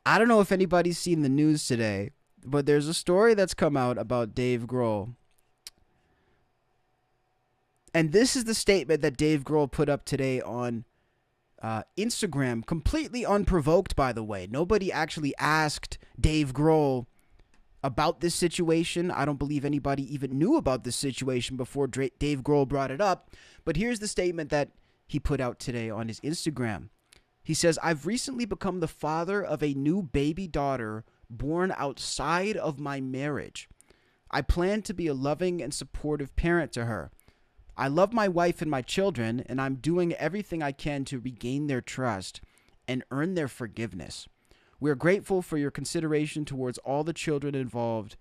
I don't know if anybody's seen the news today, but there's a story that's come out about Dave Grohl. And this is the statement that Dave Grohl put up today on Instagram, completely unprovoked, by the way. Nobody actually asked Dave Grohl about this situation. I don't believe anybody even knew about this situation before Dave Grohl brought it up. But here's the statement that he put out today on his Instagram. He says, "I've recently become the father of a new baby daughter born outside of my marriage. I plan to be a loving and supportive parent to her. I love my wife and my children, and I'm doing everything I can to regain their trust and earn their forgiveness. We're grateful for your consideration towards all the children involved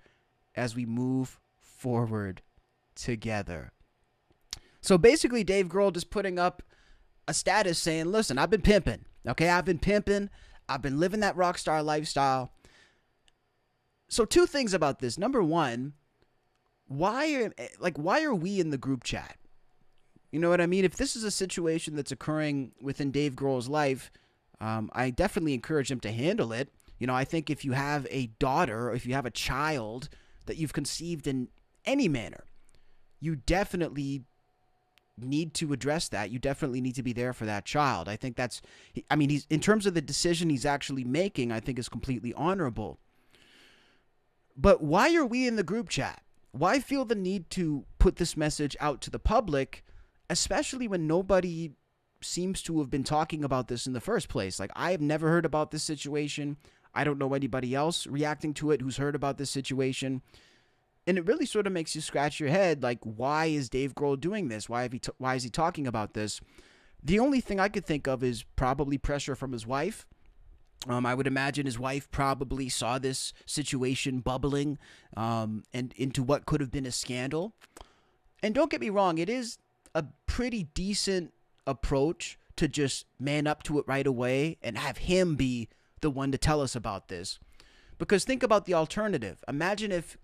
as we move forward together." So basically, Dave Grohl just putting up a status saying, listen, I've been pimping. Okay, I've been pimping. I've been living that rock star lifestyle. So two things about this. Number one, why are we in the group chat? You know what I mean? If this is a situation that's occurring within Dave Grohl's life, I definitely encourage him to handle it. You know, I think if you have a daughter, or if you have a child that you've conceived in any manner, you definitely need to address that. You definitely need to be there for that child. I think he's in terms of the decision he's actually making, I think is completely honorable. But why are we in the group chat? Why feel the need to put this message out to the public, especially when nobody seems to have been talking about this in the first place? Like, I have never heard about this situation. I don't know anybody else reacting to it who's heard about this situation. And it really sort of makes you scratch your head, like, why is Dave Grohl doing this? Why is he talking about this? The only thing I could think of is probably pressure from his wife. I would imagine his wife probably saw this situation bubbling and into what could have been a scandal. And don't get me wrong, it is a pretty decent approach to just man up to it right away and have him be the one to tell us about this. Because think about the alternative. Imagine if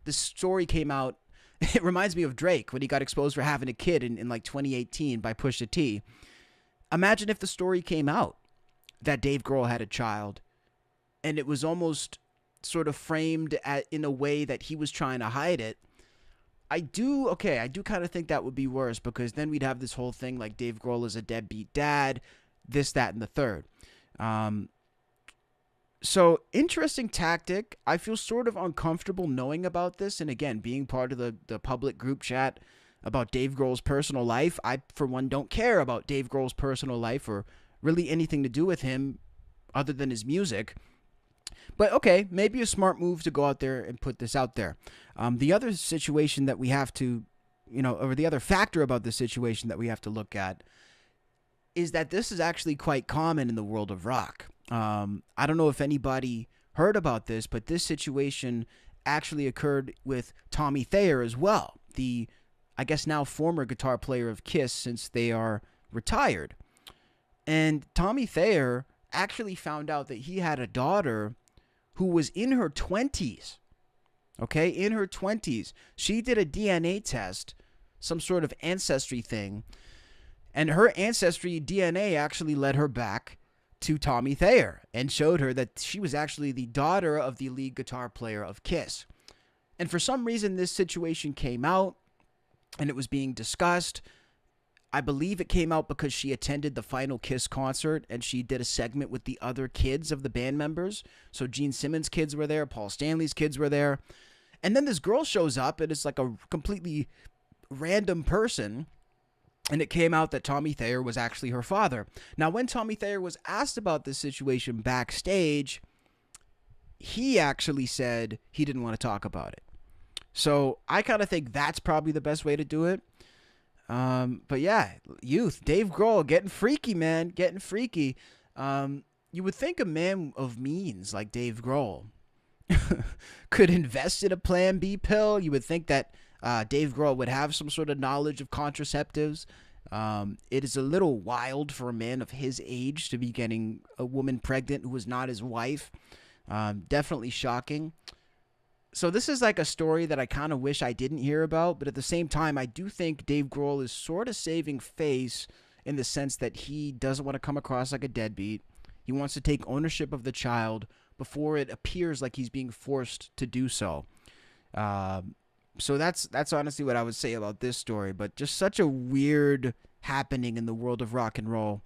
the story came out. It reminds me of Drake when he got exposed for having a kid in like 2018 by Pusha T. Imagine if the story came out that Dave Grohl had a child and it was almost sort of framed in a way that he was trying to hide it. I do kind of think that would be worse, because then we'd have this whole thing like Dave Grohl is a deadbeat dad, this, that, and the third. So, interesting tactic. I feel sort of uncomfortable knowing about this, and again, being part of the public group chat about Dave Grohl's personal life. I, for one, don't care about Dave Grohl's personal life or really anything to do with him other than his music. But okay, maybe a smart move to go out there and put this out there. The other situation that we have to, or the other factor about the situation that we have to look at is that this is actually quite common in the world of rock. I don't know if anybody heard about this, but this situation actually occurred with Tommy Thayer as well, the, I guess now former guitar player of Kiss, since they are retired. And Tommy Thayer actually found out that he had a daughter who was in her 20s. Okay, in her 20s. She did a DNA test, some sort of ancestry thing, and her ancestry DNA actually led her back to Tommy Thayer and showed her that she was actually the daughter of the lead guitar player of Kiss. And for some reason, this situation came out and it was being discussed. I believe it came out because she attended the final Kiss concert and she did a segment with the other kids of the band members. So Gene Simmons' kids were there, Paul Stanley's kids were there. And then this girl shows up and it's like a completely random person. And it came out that Tommy Thayer was actually her father. Now, when Tommy Thayer was asked about this situation backstage, he actually said he didn't want to talk about it. So I kind of think that's probably the best way to do it. But yeah, youth, Dave Grohl, getting freaky, man, getting freaky. You would think a man of means like Dave Grohl could invest in a Plan B pill. You would think that Dave Grohl would have some sort of knowledge of contraceptives. It is a little wild for a man of his age to be getting a woman pregnant who is not his wife. Definitely shocking. So this is like a story that I kind of wish I didn't hear about, but at the same time, I do think Dave Grohl is sort of saving face in the sense that he doesn't want to come across like a deadbeat. He wants to take ownership of the child, before it appears like he's being forced to do so. So that's honestly what I would say about this story. But just such a weird happening in the world of rock and roll.